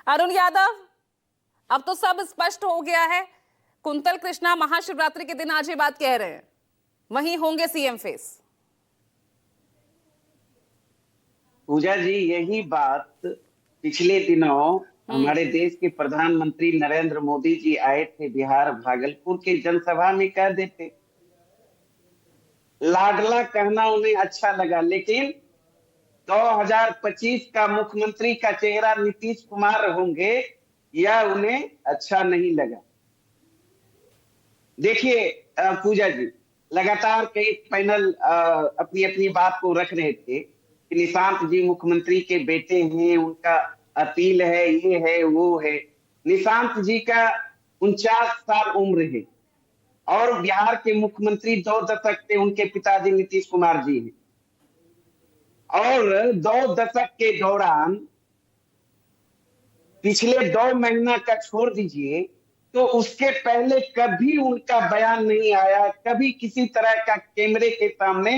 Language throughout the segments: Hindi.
अरुण यादव, अब तो सब स्पष्ट हो गया है। कुंतल कृष्णा महाशिवरात्रि के दिन आज ये बात कह रहे हैं, वहीं होंगे सीएम फेस। पूजा जी, यही बात पिछले दिनों हमारे देश के प्रधानमंत्री नरेंद्र मोदी जी आए थे बिहार भागलपुर के जनसभा में कह देते। लाडला कहना उन्हें अच्छा लगा, लेकिन 2025 का मुख्यमंत्री का चेहरा नीतीश कुमार होंगे यह उन्हें अच्छा नहीं लगा। देखिए पूजा जी, लगातार कई पैनल अपनी अपनी बात को रख रहे थे कि निशांत जी मुख्यमंत्री के बेटे हैं, उनका अपील है, ये है वो है। निशांत जी का 49 साल उम्र है और बिहार के मुख्यमंत्री 2 दशक से उनके पिताजी नीतीश कुमार जी हैं। और 2 दशक के दौरान पिछले 2 महीना का छोड़ दीजिए तो उसके पहले कभी उनका बयान नहीं आया, कभी किसी तरह का कैमरे के सामने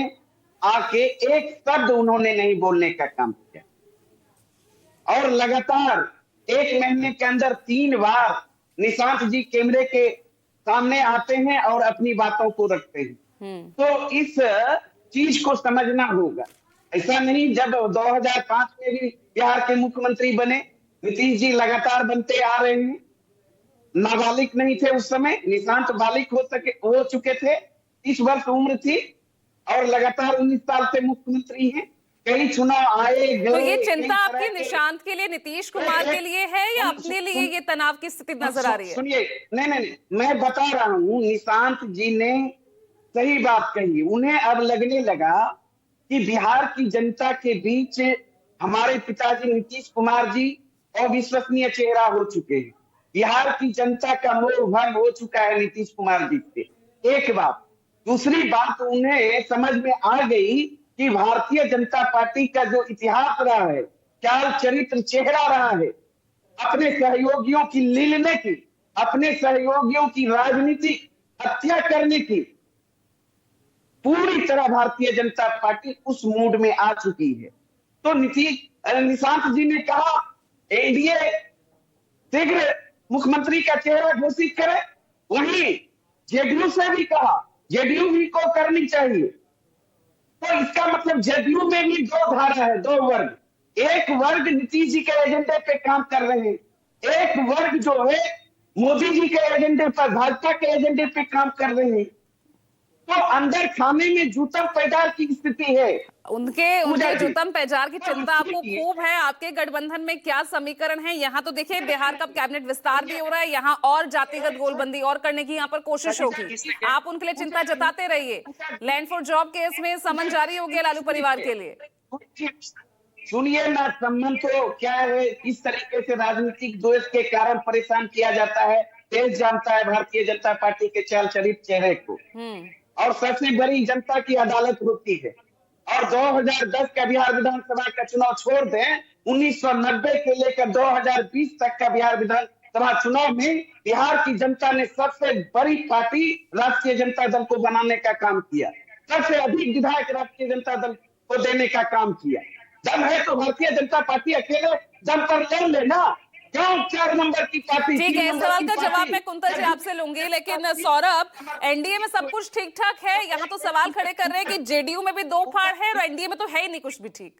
आके एक शब्द उन्होंने नहीं बोलने का काम किया। और लगातार 1 महीने के अंदर 3 बार निशांत जी कैमरे के सामने आते हैं और अपनी बातों को रखते हैं। तो इस चीज को समझना होगा। ऐसा नहीं, जब 2005 में भी बिहार के मुख्यमंत्री बने, नीतीश जी लगातार बनते आ रहे हैं। नाबालिग नहीं थे उस समय, निशांत बालिग हो चुके थे, 30 वर्ष उम्र थी और लगातार 19 साल से मुख्यमंत्री हैं। कई चुनाव आए गए। तो ये चिंता आपकी निशांत के लिए, नीतीश कुमार के लिए है या अपने लिए ये तनाव की स्थिति नजर आ रही है? सुनिए, नहीं, मैं बता रहा हूँ, निशांत जी ने सही बात कही। उन्हें अब लगने लगा कि बिहार की जनता के बीच हमारे पिताजी नीतीश कुमार जी अविश्वसनीय चेहरा हो चुके हैं। बिहार की जनता का मोह भंग हो चुका है नीतीश कुमार जी से। एक बात। दूसरी बात, उन्हें समझ में आ गई कि भारतीय जनता पार्टी का जो इतिहास रहा है, चाल चरित्र चेहरा रहा है, अपने सहयोगियों की लीलने की, अपने सहयोगियों की राजनीतिक हत्या करने की, पूरी तरह भारतीय जनता पार्टी उस मूड में आ चुकी है। तो निशांत जी ने कहा एनडीए शीघ्र मुख्यमंत्री का चेहरा घोषित करे। वहीं जेडीयू से भी कहा, जेडीयू भी को करनी चाहिए। तो इसका मतलब जेडीयू में भी 2 धारा है, 2 वर्ग। एक वर्ग नीतीश जी के एजेंडे पे काम कर रहे हैं, एक वर्ग जो है मोदी जी के एजेंडे पर, भाजपा के एजेंडे पे काम कर रहे हैं। तो अंदर खाने में जूतम पैदार की स्थिति है। उनके जूतम पैजार की चिंता आपको खूब है। आपके गठबंधन में क्या समीकरण है? यहाँ तो देखिए बिहार का कैबिनेट विस्तार भी हो रहा है, यहाँ और जातिगत गोलबंदी और करने की यहाँ पर कोशिश होगी। आप उनके लिए चिंता जताते रहिए। लैंड फॉर जॉब केस में समन जारी हो गया लालू परिवार के लिए। सुनिए ना, सम्मान तो क्या है, इस तरीके से राजनीतिक द्वेष के कारण परेशान किया जाता है। देश जानता है भारतीय जनता पार्टी के चाल चरित्र चेहरे को। और सबसे बड़ी जनता की अदालत होती है। और 2010 का बिहार विधानसभा का चुनाव छोड़ दें, 1990 से लेकर 2020 तक का बिहार विधानसभा चुनाव में बिहार की जनता ने सबसे बड़ी पार्टी राष्ट्रीय जनता दल को बनाने का काम किया। सबसे अधिक विधायक राष्ट्रीय जनता दल को देने का काम किया। दम है तो भारतीय जनता पार्टी अकेले दम पर ले लेना, क्यों 4 नंबर की पार्टी? ठीक है, इस सवाल का जवाब मैं कुंतल जी आपसे लूंगी, लेकिन सौरभ, एनडीए में सब कुछ ठीक ठाक है? यहाँ तो सवाल खड़े कर रहे हैं कि जेडीयू में भी 2 फाड़ है और एनडीए में तो है ही नहीं कुछ भी ठीक।